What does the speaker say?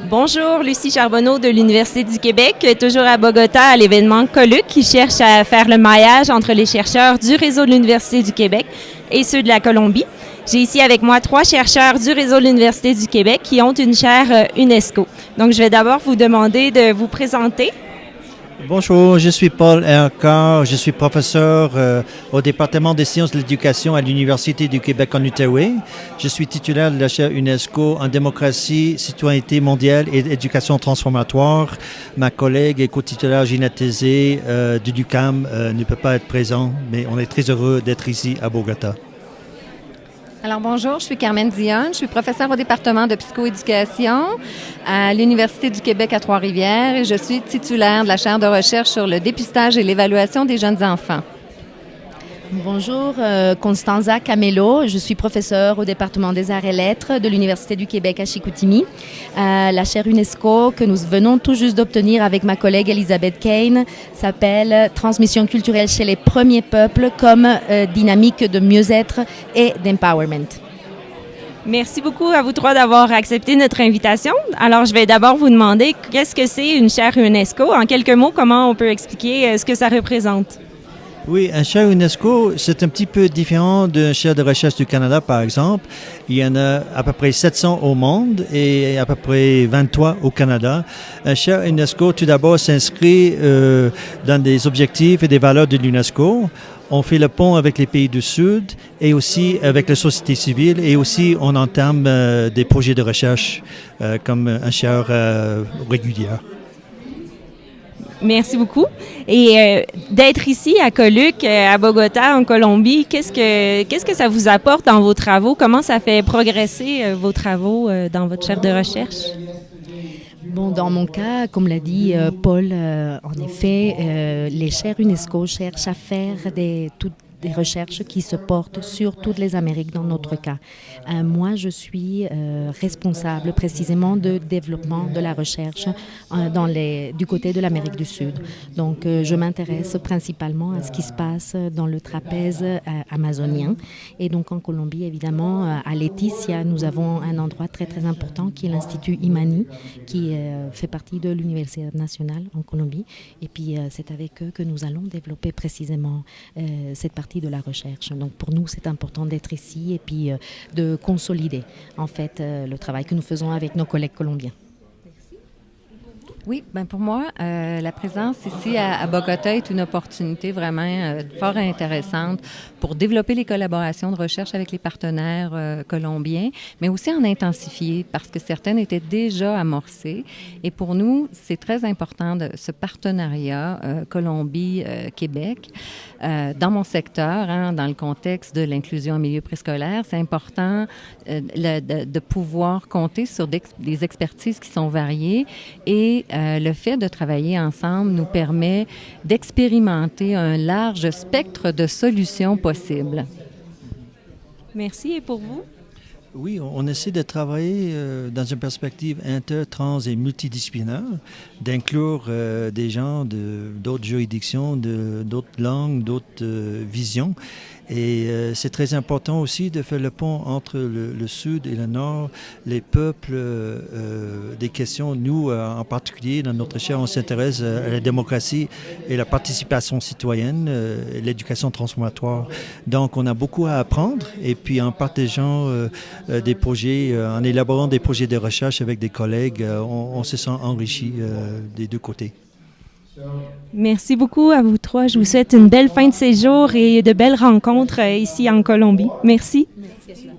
Bonjour, Lucie Charbonneau de l'Université du Québec, toujours à Bogota à l'événement Coluc qui cherche à faire le maillage entre les chercheurs du réseau de l'Université du Québec et ceux de la Colombie. J'ai ici avec moi 3 chercheurs du réseau de l'Université du Québec qui ont une chaire UNESCO. Donc, je vais d'abord vous demander de vous présenter. Bonjour, je suis Paul Ercard, je suis professeur au département des sciences de l'éducation à l'Université du Québec en Outaouais. Je suis titulaire de la chaire UNESCO en démocratie, citoyenneté mondiale et éducation transformatoire. Ma collègue et co-titulaire Gina Tézé du LUQAM ne peut pas être présent, mais on est très heureux d'être ici à Bogota. Alors bonjour, je suis Carmen Dionne, je suis professeure au département de psychoéducation à l'Université du Québec à Trois-Rivières et je suis titulaire de la chaire de recherche sur le dépistage et l'évaluation des jeunes enfants. Bonjour, Constanza Camelo, je suis professeure au département des arts et lettres de l'Université du Québec à Chicoutimi. La chaire UNESCO que nous venons tout juste d'obtenir avec ma collègue Elisabeth Kane s'appelle « Transmission culturelle chez les premiers peuples comme dynamique de mieux-être et d'empowerment ». Merci beaucoup à vous 3 d'avoir accepté notre invitation. Alors, je vais d'abord vous demander qu'est-ce que c'est une chaire UNESCO. En quelques mots, comment on peut expliquer ce que ça représente? Oui, un chaire UNESCO, c'est un petit peu différent d'un chaire de recherche du Canada, par exemple. Il y en a à peu près 700 au monde et à peu près 23 au Canada. Un chaire UNESCO, tout d'abord, s'inscrit dans des objectifs et des valeurs de l'UNESCO. On fait le pont avec les pays du Sud et aussi avec la société civile et aussi on entame des projets de recherche comme un chaire régulier. Merci beaucoup. Et d'être ici à Coluc, à Bogota, en Colombie, qu'est-ce que ça vous apporte dans vos travaux? Comment ça fait progresser vos travaux dans votre chaire de recherche? Bon, dans mon cas, comme l'a dit Paul, en effet, les chaires UNESCO cherchent à faire des recherches qui se portent sur toutes les Amériques dans notre cas. Moi, je suis responsable précisément de développement de la recherche du côté de l'Amérique du Sud. Donc, je m'intéresse principalement à ce qui se passe dans le trapèze amazonien. Et donc, en Colombie, évidemment, à Leticia, nous avons un endroit très, très important qui est l'Institut Imani, qui fait partie de l'Université nationale en Colombie. Et puis, c'est avec eux que nous allons développer précisément cette partie de la recherche. Donc pour nous, c'est important d'être ici et puis de consolider en fait le travail que nous faisons avec nos collègues colombiens. Oui, ben pour moi, la présence ici à Bogota est une opportunité vraiment fort intéressante pour développer les collaborations de recherche avec les partenaires colombiens, mais aussi en intensifier parce que certaines étaient déjà amorcées. Et pour nous, c'est très important de ce partenariat Colombie-Québec. Dans mon secteur, dans le contexte de l'inclusion en milieu préscolaire, c'est important de pouvoir compter sur des expertises qui sont variées et le fait de travailler ensemble nous permet d'expérimenter un large spectre de solutions possibles. Merci. Et pour vous? Oui, on essaie de travailler dans une perspective inter, trans et multidisciplinaire, d'inclure des gens d'autres juridictions, d'autres langues, d'autres visions. Et c'est très important aussi de faire le pont entre le Sud et le Nord, les peuples, des questions. Nous, en particulier, dans notre chaire, on s'intéresse à la démocratie et la participation citoyenne, l'éducation transformatoire. Donc, on a beaucoup à apprendre. Et puis, en partageant des projets, en élaborant des projets de recherche avec des collègues, on se sent enrichi des deux côtés. Merci beaucoup à vous 3. Je vous souhaite une belle fin de séjour et de belles rencontres ici en Colombie. Merci. Merci.